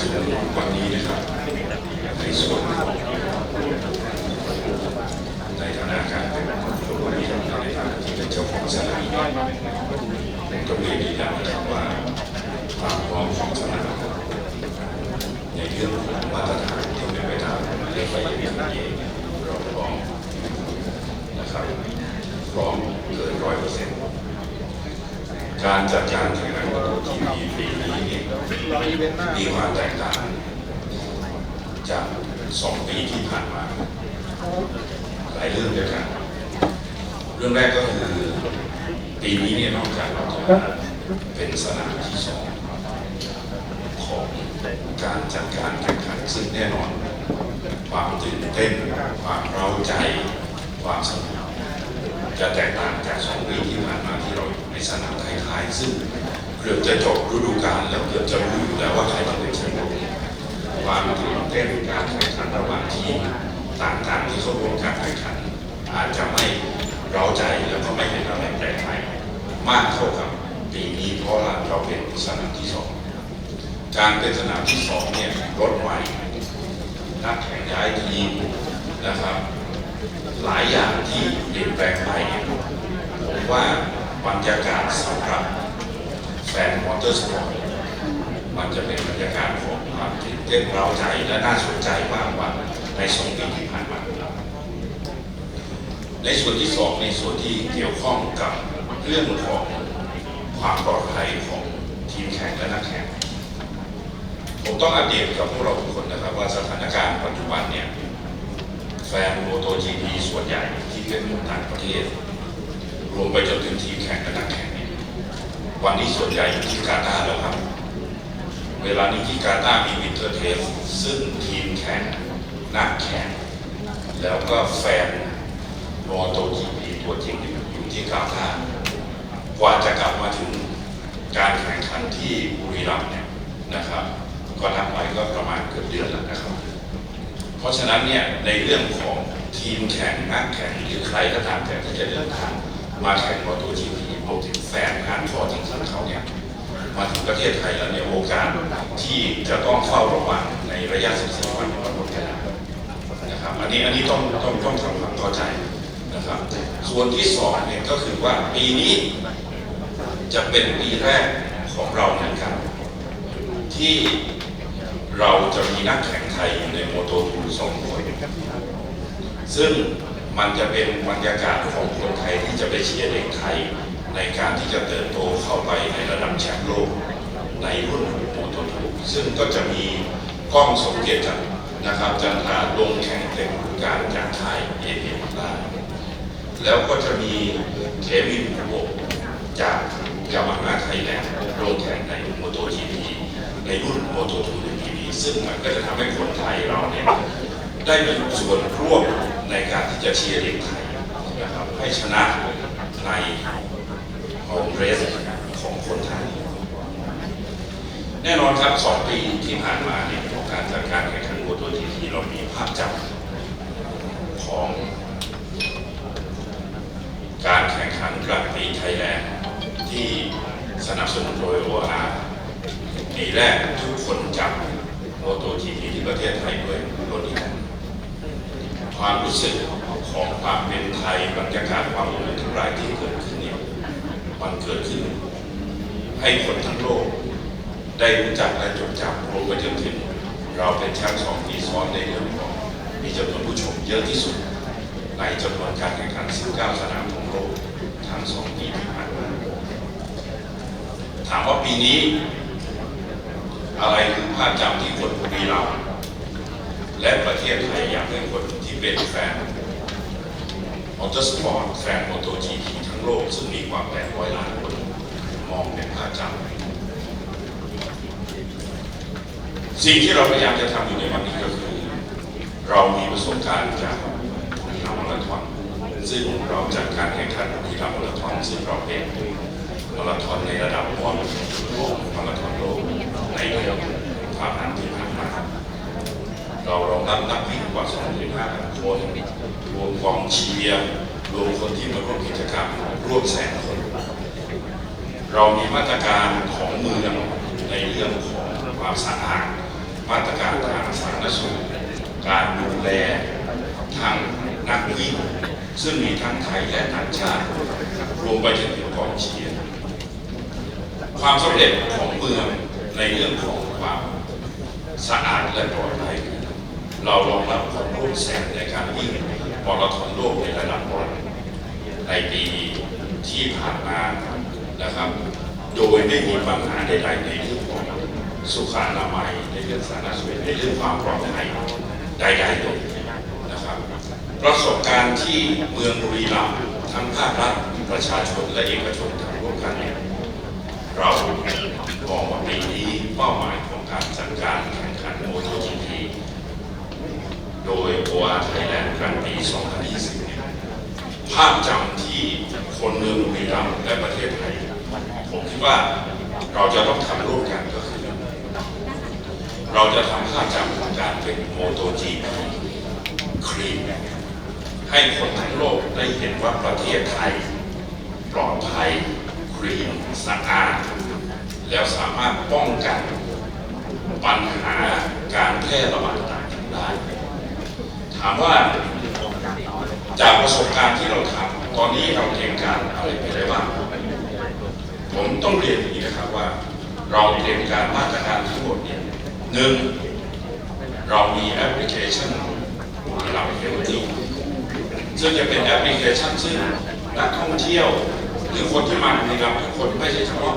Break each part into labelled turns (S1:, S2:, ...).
S1: ถึงวันนี้นะครับในส่วนของในฐานะการเป็นผู้บริหารในฐานะที่เป็นเจ้าของสนามผมก็เรียนยืนยันนะครับว่าความพร้อมของสนามในเรื่องของมาตรฐานที่เป็นไปตามเรื่องไฟเองเราพร้อมนะครับพร้อมเกิน100%การจัดการแข่งขันประตูทีวีปีนี้มีความแตกต่างจาก2 ปีที่ผ่านมาหลายเรื่องด้วยกันเรื่องแรกก็คือปีนี้เนี่ยนอกจากเราจะเป็นสนามที่2ของการจัดการแข่งขันซึ่งแน่นอนความตื่นเต้นความเร้าใจความสนุกจะแตกต่างจาก2 ปีที่ผ่านมาที่เราในสนามท้ายๆซึ่งเกือบจะจบฤดูกาลแล้วเกือบจะรู้อยู่แล้วว่าใครจะเป็นแชมป์ความตื่นเต้นการแข่งขันระหว่างทีมต่างๆที่เข้าร่วมการแข่งขันอาจจะไม่เร้าใจแล้วก็ไม่เห็นอะไรแปลกใหม่มากเท่ากับปีนี้เพราะเราเป็นสนามที่2การเป็นสนามที่2เนี่ยรถใหม่นักแข่งย้ายทีมนะครับหลายอย่างที่เปลี่ยนแปลงไปผมว่าบรรยากาศสำหรับแฟนมอเตอร์สปอร์ตมันจะเป็นบรรยากาศของความตื่นเต้นเร้าใจและน่าสนใจมากกว่าใน2 ปีที่ผ่านมาในส่วนที่2ในส่วนที่เกี่ยวข้องกับเรื่องของความปลอดภัยของทีมแข่งและนักแข่งผมต้องอัปเดตกับพวกเราทุกคนนะครับว่าสถานการณ์ปัจจุบันเนี่ยแฟนโมโต GP ส่วนใหญ่ที่เป็นต่างประเทศรวมไปจนถึงทีมแข่งและนักแข่งวันนี้ส่วนใหญ่อยู่ที่กาตาร์แล้วครับเวลานี้ที่กาตาร์มีวินเทอร์เทสซึ่งทีมแข่งนักแข่งแล้วก็แฟนโมโต GP ตัวจริงอยู่ที่กาตาร์กว่าจะกลับมาถึงการแข่งขันที่บุรีรัมย์เนี่ยนะครับก็นับไปก็ประมาณเกือบเดือนแล้วนะครับเพราะฉะนั้นเนี่ยในเรื่องของทีมแข่งนักแข่งหรือใครก็ตามแต่ที่จะเดินทางมาแข่งมอเตอร์จีพีรวมถึงแฟนงานทอดจริงๆเขาเนี่ยมาถึงประเทศไทยแล้วเนี่ยโอกาสที่จะต้องเฝ้าระวังในระยะ14 วันมันลดไปแล้วนะครับอันนี้ต้องทำความเข้าใจนะครับส่วนที่2เนี่ยก็คือว่าปีนี้จะเป็นปีแรกของเราเหมือนกันที่เราจะมีนักแข่งไทยอยู่ในโมโต2 คนซึ่งมันจะเป็นบรรยากาศของคนไทยที่จะไปเชียร์เด็กไทยในการที่จะเติบโตเข้าไปในระดับแชมป์โลกในรุ่นโมโต2ซึ่งก็จะมีกล้องสมเกียรตินะครับจันทราลงแข่งเต็มฤดูกาลจากไทยเอเชียได้แล้วก็จะมีเควินโบจากยามาฮ่าไทยแลนด์ลงแข่งในโมโต GP ในรุ่นโมโต2 GP ซึ่งมันก็จะทำให้คนไทยเราเนี่ยได้มีส่วนร่วมในการที่จะเชียร์เด็กไทยนะครับให้ชนะในโฮมเรสของคนไทยแน่นอนครับ2 ปีที่ผ่านมาเนี่ยของการจัดการแข่งขันโมโต GP เรามีภาพจำของการแข่งขันกลางปีไทยแลนด์ที่สนับสนุนโดย OR ปีแรกทุกคนจับโมโต GP ที่ประเทศไทยด้วยรถอีแลนด์ความรู้สึกของความเป็นไทยบรรยากาศความอบอุ่นทั้งหลายที่เกิดขึ้นเนี่ยมันเกิดขึ้นให้คนทั้งโลกได้รู้จักและจดจำรวมไปจนถึงเราเป็นแชมป์2 ปีซ้อนในเรื่องของมีจำนวนผู้ชมเยอะที่สุดในจำนวนการแข่งขัน19 สนามของโลกทั้ง2 ปีที่ผ่านมาถามว่าปีนี้อะไรคือภาพจำที่คนบุรีรัมย์และประเทศไทยอยากให้คนที่เป็นแฟนมอเตอร์สปอร์ตแฟนโมโต GP ทั้งโลกซึ่งมีกว่า800 ล้านคนมองเป็นภาพจำสิ่งที่เราพยายามจะทำอยู่ในวันนี้ก็คือเรามีประสบการณ์จากบุรีรัมย์มาราธอนซึ่งเราจัดการแข่งขันบุรีรัมย์มาราธอนซึ่งเราเป็นมาราธอนในระดับวอลโลกมาราธอนโลกในเดือนกุมภาพันธ์ที่ผ่านมาเรารองรับนักวิ่งกว่า 25,000 คนรวมกองเชียร์รวมคนที่มาร่วมกิจกรรมร่วม100,000 คนเรามีมาตรการของเมืองในเรื่องของความสะอาด มาตรการทางสาธารณสุขการดูแลทางนักวิ่งซึ่งมีทั้งไทยและต่างชาติรวมไปถึงกองเชียร์ความสำเร็จของเมืองในเรื่องของความสะอาดและปลอดภัยเรารองรับคนร่วมแสนในการวิ่งมาราธอนโลกในระดับวันในปีที่ผ่านมานะครับโดยไม่มีปัญหาใดๆในเรื่องของสุขอนามัยในเรื่องสาธารณสุขในเรื่องความปลอดภัยใดๆเลยนะครับประสบการณ์ที่เมืองบุรีรัมย์ทั้งภาครัฐประชาชนและเอกชนทำร่วมกันเนี่ยเรามองว่าปีนี้เป้าหมายของการจัดการแข่งขันโมโต GP โดย OR Thailand ครั้งปี 2020 ภาพจำที่คนเมืองบุรีรัมย์และประเทศไทยผมคิดว่าเราจะต้องทำร่วมกันก็คือเราจะทำภาพจำของการเป็นโมโต GP คลีนให้คนทั้งโลกได้เห็นว่าประเทศไทยปลอดภัยคลีนสะอาดแล้วสามารถป้องกันปัญหาการแพร่ระบาดต่างๆได้ถามว่าจากประสบการณ์ที่เราทำตอนนี้เราเตรียมการอะไรไปได้บ้างผมต้องเรียนอย่างนี้นะครับว่าเราเตรียมการมาตรการทั้งหมดเนี่ยหนึ่งเรามีแอปพลิเคชันบุรีรัมย์เฮลตี้ซึ่งจะเป็นแอปพลิเคชันซึ่งนักท่องเที่ยวหรือคนที่มาบุรีรัมย์ทุกคนไม่ใช่เฉพาะ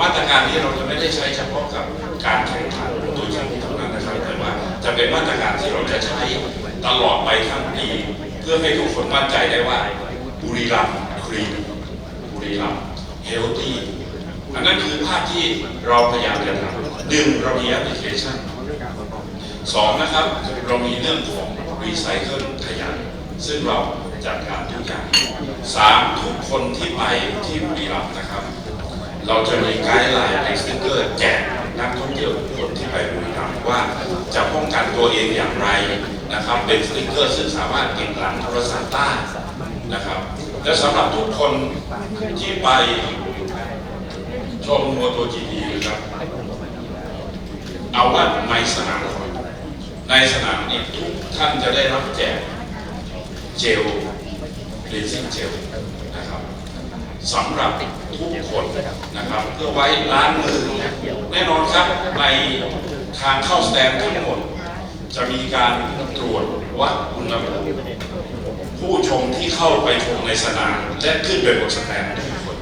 S1: มาตรการนี้เราจะไม่ได้ใช้เฉพาะกับการแข่งขันโดยเฉพาะเท่านั้นนะครับแต่ว่าจะเป็นมาตรการที่เราจะใช้ตลอดไปทั้งปีเพื่อให้ทุกคนมั่นใจได้ว่าบุรีรัมย์คลีนบุรีรัมย์เฮลตี้อันนั้นคือภาพที่เราพยายามจะทำดึงเรามีแอปพลิเคชันสองนะครับเรามีเรื่องของรีไซเคิลขยะซึ่งเราจัดการทุกอย่างสามทุกคนที่ไปที่บุรีรัมย์นะครับเราจะมีไกด์ไลน์ในสติ๊กเกอร์แจกนักท่องเที่ยวทุกคนที่ไปบุรีรัมย์ว่าจะป้องกันตัวเองอย่างไรนะครับเป็นสติ๊กเกอร์ซึ่งสามารถติดหลังโทรศัพท์ได้นะครับและสำหรับทุกคนที่ไปชมโมโต GP นะครับเอาว่าในสนามนี้ทุกท่านจะได้รับแจกเจลเรซิ่งเจลนะครับสำหรับทุกคนนะครับเพื่อไว้ล้างมือแน่นอนครับในทางเข้าสแตนทั้งหมดจะมีการตรวจวัดอุณหภูมิผู้ชมที่เข้าไปชมในสนามและขึ้นไปบนสแตนทุกคน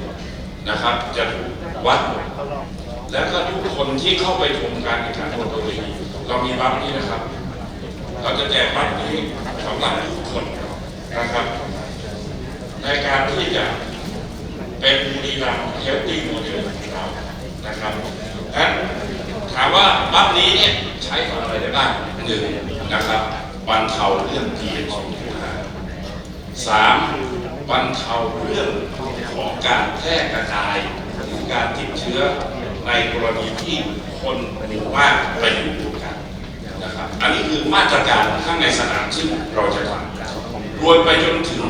S1: นะครับจะถูกวัดและก็ทุกคนที่เข้าไปชมการแข่งขันโมโต GP เรามีบัตรนี้นะครับเราจะแจกบัตรนี้สำหรับทุกคนนะครับในการที่จะเป็นบุรีรัมย์เฮลตี้โมเดลของเรานะครับงั้นถามว่าบัตรนี้เนี่ยใช้ทำอะไรได้บ้างหนึ่งนะครับบรรเทาเรื่อง PM 2.5 สามบรรเทาเรื่องของการแพร่กระจายหรือการติดเชื้อในกรณีที่คนหมู่มากไปอยู่กันนะครับอันนี้คือมาตรการข้างในสนามซึ่งเราจะทำรวมไปจนถึง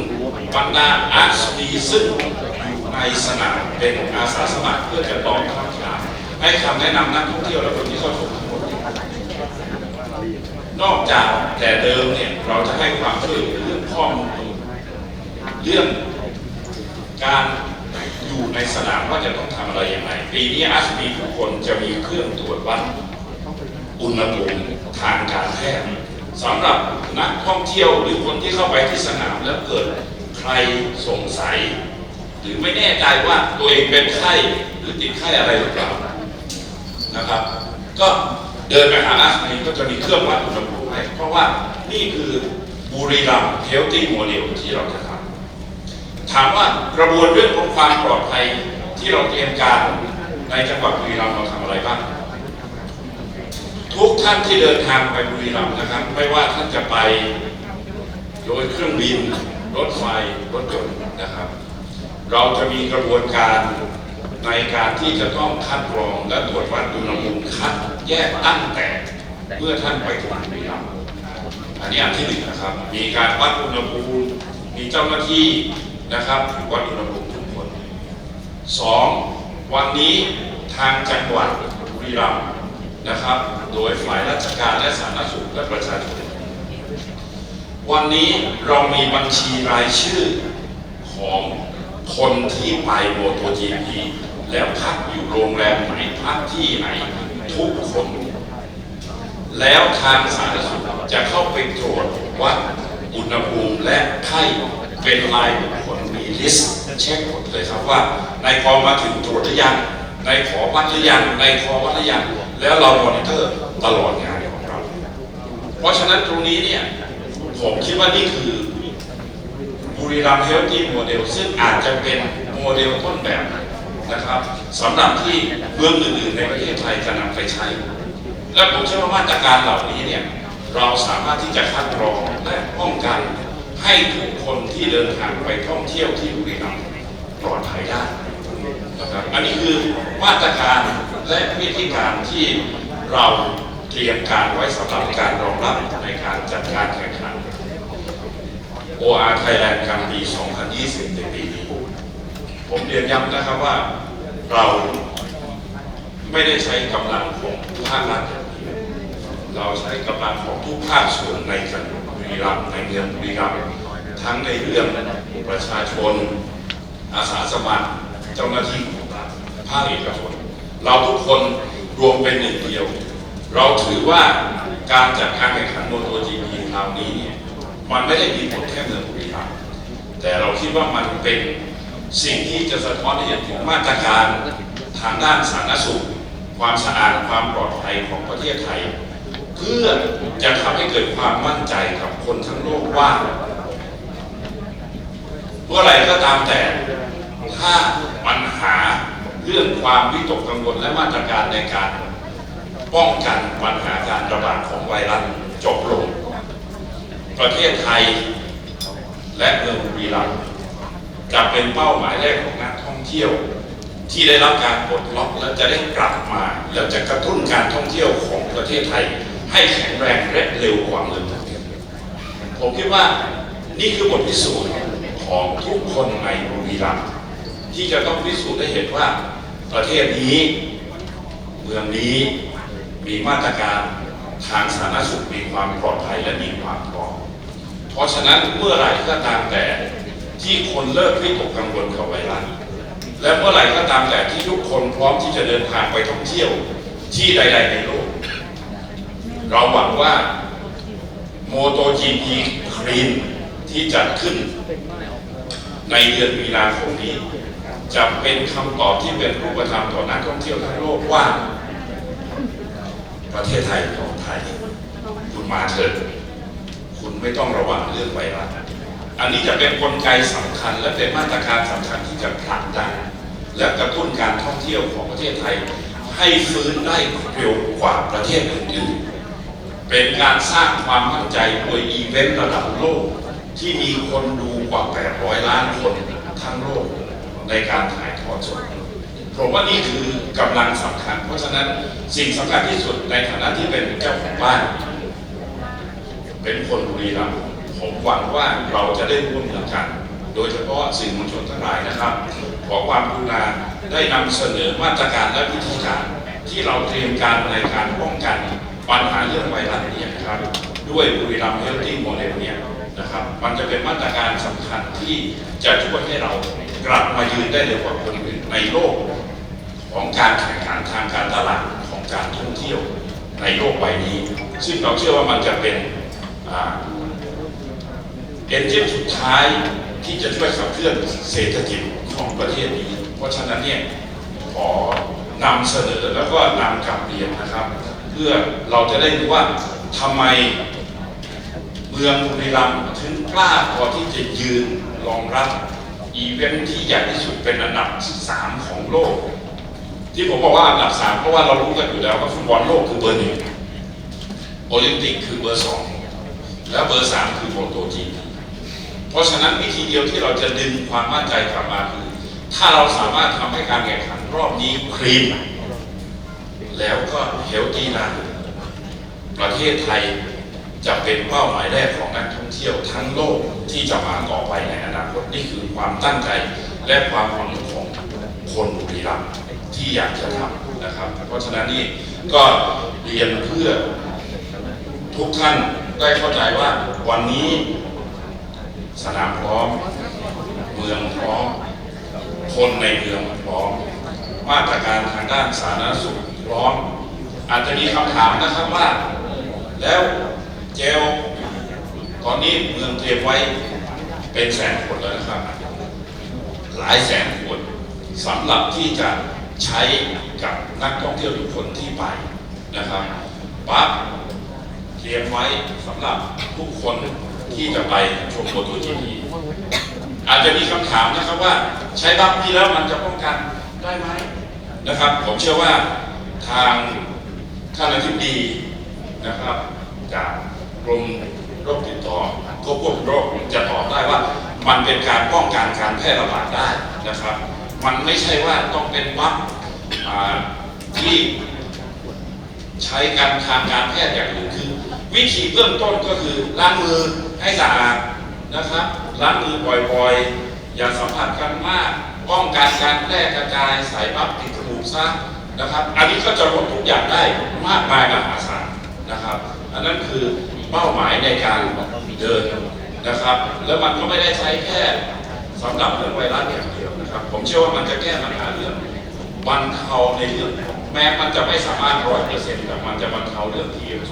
S1: บรรดาอาสดีซึ่งอยู่ในสนามเป็นอาสาสมัครเพื่อจะตอบคำถามให้คำแนะนำนักท่องเที่ยวและคนที่เข้าชมทั้งหมดนอกจากแต่เดิมเนี่ยเราจะให้ความช่วยเหลือเรื่องข้อมูลเรื่องการอยู่ในสนามว่าจะต้องทำอะไรอย่างไรปีนี้อาสดีทุกคนจะมีเครื่องตรวจวัดอุณหภูมิทางการแพทย์สำหรับนักท่องเที่ยวหรือคนที่เข้าไปที่สนามแล้วเกิดใครสงสัยหรือไม่แน่ใจว่าตัวเองเป็นไข้หรือติดไข้อะไรหรือเปล่านะครับก็เดินไปหาอาสดีก็จะมีเครื่องวัดอุณหภูมิให้เพราะว่านี่คือบุรีรัมย์เฮลตี้โมเดลที่เราจะทำถามว่ากระบวนเรื่องของความปลอดภัยที่เราเตรียมการในจังหวัดบุรีรัมย์เราทำอะไรบ้างทุกท่านที่เดินทางไปบุรีรัมย์นะครับไม่ว่าท่านจะไปโดยเครื่องบินรถไฟรถยนต์นะครับเราจะมีกระบวนการในการที่จะต้องคัดกรองและตรวจวัดอุณหภูมิคัดแยกตั้งแต่เมื่อท่านไปถึงบุรีรัมย์อันนี้อันที่หนึ่งนะครับมีการวัดอุณหภูมิมีเจ้าหน้าที่นะครับวัดอุณหภูมิทุกคนสองวันนี้ทางจังหวัดบุรีรัมย์ นะครับโดยฝ่ายราชการและสาธารณสุขและประชาชนวันนี้เรามีบัญชีรายชื่อของคนที่ไปโมโต GP แล้วพักอยู่โรงแรมไหนพักที่ไหนทุกคนแล้วทางสาธารณสุขจะเข้าไปตรวจวัดอุณหภูมิและไข้เป็นรายบุคคลมีลิสต์เช็คหมดเลยครับว่านายกมาถึงตรวจหรือยังนายขอวัดหรือยังนายขอวัดหรือยังแล้วเรามอนิเตอร์ตลอดงานของเราเพราะฉะนั้นตรงนี้เนี่ยผมคิดว่านี่คือบุรีรัมย์เฮลตี้โมเดลซึ่งอาจจะเป็นโมเดลต้นแบบนะครับสำหรับที่เมืองอื่นๆในประเทศไทยจะนำไปใช้และผมเชื่อว่ามาตรการเหล่านี้เนี่ยเราสามารถที่จะคัดกรองและป้องกันให้ทุกคนที่เดินทางไปท่องเที่ยวที่บุรีรัมย์ปลอดภัยได้นะครับอันนี้คือมาตรการและวิธีการที่เราเตรียมการไว้สำหรับการรองรับในการจัดการแข่งขัน OR Thailand กลางปี 2020 ในปีนี้ผมเรียนย้ำนะครับว่าเราไม่ได้ใช้กำลังของภาครัฐเราใช้กำลังของทุกภาคส่วนในจังหวัดบุรีรัมย์ในเมืองบุรีรัมย์ทั้งในเรื่องประชาชนอาสาสมัครเจ้าหน้าที่ภาคเอกชนเราทุกคนรวมเป็นหนึ่งเดียวเราถือว่าการจัดการแข่งขันโมโต GP คราวนี้เนี่ยมันไม่ได้มีผลแค่เมืองบุรีรัมย์แต่เราคิดว่ามันเป็นสิ่งที่จะสะท้อนให้เห็นถึงมาตรการทางด้านสาธารณสุขความสะอาดความปลอดภัยของประเทศไทยเพื่อจะทำให้เกิดความมั่นใจกับคนทั้งโลกว่าเมื่อไหร่ก็ตามแต่ถ้าปัญหาเรื่องความวิตกกังวลและมาตรการในการป้องกันปัญหาการระบาดของไวรัสจบลงประเทศไทยและเมืองบุรีรัมย์จะเป็นเป้าหมายแรกของนักท่องเที่ยวที่ได้รับการปลดล็อกและจะได้กลับมาแล้วจะกระตุ้นการท่องเที่ยวของประเทศไทยให้แข็งแรงและเร็วกว่าเมืองอื่นผมคิดว่านี่คือบทพิสูจน์ของทุกคนในบุรีรัมย์ที่จะต้องพิสูจน์ได้เห็นว่าประเทศนี้เมืองนี้มีมาตรการทางสาธารณสุขมีความปลอดภัยและมีความพร้อมเพราะฉะนั้นเมื่อไหร่ก็ตามแต่ที่คนเลิกวิตกกังวลกับไวรัสและเมื่อไหร่ก็ตามแต่ที่ทุกคนพร้อมที่จะเดินทางไปท่องเที่ยวที่ใดๆในโลกเราหวังว่าโมโต GP คลีนที่จัดขึ้นในเดือนมีนาคมนี้จะเป็นคำตอบที่เป็นรูปธรรมต่อนักท่องเที่ยวทั้งโลกว่าประเทศไทยปลอดภัยคุณมาเถิดคุณไม่ต้องระวังเรื่องไวรัสอันนี้จะเป็นกลไกสำคัญและเป็นมาตรการสำคัญที่จะผลักดันและกระตุ้นการท่องเที่ยวของประเทศไทยให้ฟื้นได้เร็วกว่าประเทศอื่นๆเป็นการสร้างความมั่นใจโดยอีเวนต์ระดับโลกที่มีคนดูกว่า800 ล้านคนทั้งโลกในการถ่ายทอดสดผมว่านี่คือกำลังสำคัญเพราะฉะนั้นสิ่งสำคัญที่สุดในฐานะที่เป็นเจ้าของบ้านเป็นคนบุรีรัมย์ผมหวังว่าเราจะได้ร่วมมือกันโดยเฉพาะสื่อมวลชนทั้งหลายนะครับขอความกรุณาได้นำเสนอมาตรการและวิธีการที่เราเตรียมการในการป้องกันปัญหาเรื่องไวรัสนี้นะครับด้วยบุรีรัมย์เฮลตี้โมเดลเนี่ยนะครับมันจะเป็นมาตรการสำคัญที่จะช่วยให้เรากลับมายืนได้เร็วกว่าคนอื่นในโลกของการแข่งขันทางการตลาดของการท่องเที่ยวในโลกใบนี้ซึ่งเราเชื่อว่ามันจะเป็นเอนจินสุดท้ายที่จะช่วยขับเคลื่อนเศรษฐกิจของประเทศนี้เพราะฉะนั้นเนี่ยขอนำเสนอแล้วก็นำกลับเรียนนะครับเพื่อเราจะได้รู้ว่าทำไมเมืองบุรีรัมย์ถึงกล้าพอที่จะยืนรองรับอีเวนท์ที่ใหญ่ที่สุดเป็นอันดับ 3 ของโลกที่ผมบอกว่าอันดับ 3เพราะว่าเรารู้กันอยู่แล้วว่าฟุตบอลโลกคือเบอร์ 1โอลิมปิกคือเบอร์ 2แล้วเบอร์ 3คือโมโต GP เพราะฉะนั้นวิธีเดียวที่เราจะดึงความมั่นใจกลับมาคือถ้าเราสามารถทำให้การแข่งขันรอบนี้คลีนแล้วก็เฮลตี้ได้ประเทศไทยจะเป็นเป้าหมายแรกของนักท่องเที่ยวทั้งโลกที่จะมาต่อไปในอนาคตนี่คือความตั้งใจและความหวังของคนบุรีรัมย์ที่อยากจะทำ นะครับเพราะฉะนั้นนี่ก็เรียนเพื่อทุกท่านได้เข้าใจว่าวันนี้สนามพร้อมเมืองพร้อมคนในเมืองพร้อมมาตรการทางด้านสาธารณสุขพร้อมอาจจะมีคำถามนะครับว่าแล้วเจลตอนนี้เมืองเตรียมไว้เป็นแสนขวดแล้วนะครับหลายแสนขวดสำหรับที่จะใช้กับนักท่องเที่ยวทุกคนที่ไปนะครับปั๊บเตรียมไว้สำหรับทุกคนที่จะไปชมMotoGPอาจจะมีคำถามนะครับว่าใช้บัฟนี้แล้วมันจะป้องกันได้ไหมนะครับผมเชื่อว่าทางท่านอธิบดีนะครับจากกรมโรคติดต่อควบคุมโรคจะตอบได้ว่ามันเป็นการป้องกันการแพร่ระบาดได้นะครับมันไม่ใช่ว่าต้องเป็นบัฟที่ใช้กันทางการแพทย์อย่างอื่นคือวิธีเบื้องต้นก็คือล้างมือให้สะอาดนะครับล้างมือบ่อยๆอย่าสัมผัสกันมากป้องกันการแพร่กระจายสายบัฟติดจมูกซะนะครับอันนี้ก็จะลดทุกอย่างได้มากมายมหาศาลนะครับอันนั้นคือเป้าหมายในการเดินนะครับแล้วมันก็ไม่ได้ใช้แค่สำหรับเรื่องไวรัสอย่างเดียวนะครับผมเชื่อว่ามันจะแก้ปัญหาเรื่องบรรเทาในเรื่องแม้มันจะไม่สามารถ100%แต่มันจะบรรเทาเรื่อง PM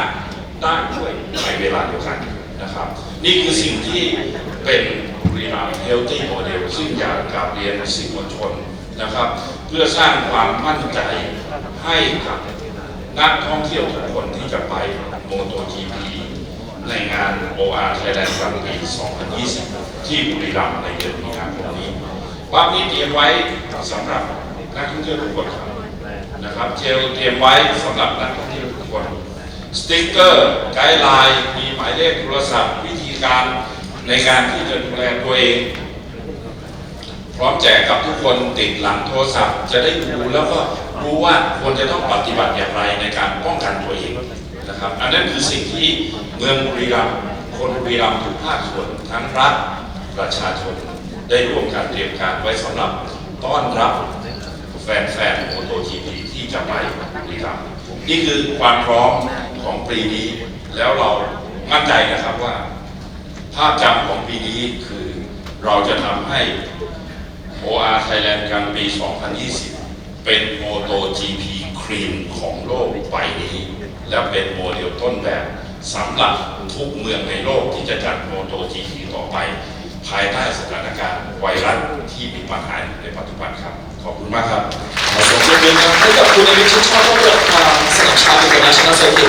S1: 2.5 ได้ด้วยในเวลาเดียวกันนะครับนี่คือสิ่งที่เป็นบุรีรัมย์ Healthy Model ซึ่งอยากกราบเรียนสื่อมวลชนนะครับเพื่อสร้างความมั่นใจให้กับนักท่องเที่ยวทุกคนที่จะไปMotoGP ในงาน OR Thailand Grand Prix 2020 ที่บุรีรัมย์ในเดือนมีนาคมนี้ว่ามีเตรียมไว้สำหรับนักท่องเที่ยวทุกคนนะครับเจลเตรียมไว้สำหรับนักท่องเที่ยวทุกคนสติ๊กเกอร์ไกด์ไลน์มีหมายเลขโทรศัพท์วิธีการในการที่จะดูแลตัวเองพร้อมแจกกับทุกคนติดหลังโทรศัพท์จะได้ดูแล้วก็รู้ว่าควรจะต้องปฏิบัติอย่างไรในการป้องกันตัวเองนะครับอันนั้นคือสิ่งที่เมืองบุรีรัมย์คนบุรีรัมย์ทุกภาคส่วนทั้งรัฐประชาชนได้ร่วมกันเตรียมการไว้สำหรับต้อนรับแฟนMotoGP ที่จะไปบุรีรัมย์นี่คือความพร้อมของปีนี้แล้วเรามั่นใจนะครับว่าภาพจำของปีนี้คือเราจะทำให้ OR Thailand กลางปี 2020 เป็น MotoGP คลีนของโลกใบนี้และเป็นโมเดลต้นแบบสำหรับทุกเมืองในโลกที่จะจัด MotoGP ต่อไปภายใต้สถานการณ์ไวรัสที่มีปัญหาในปัจจุบันครับขอบคุณมากครับ
S2: ขอเสียงปรบมือให้กับคุณในวิชิตชอบรบสนามช้าง International Circuit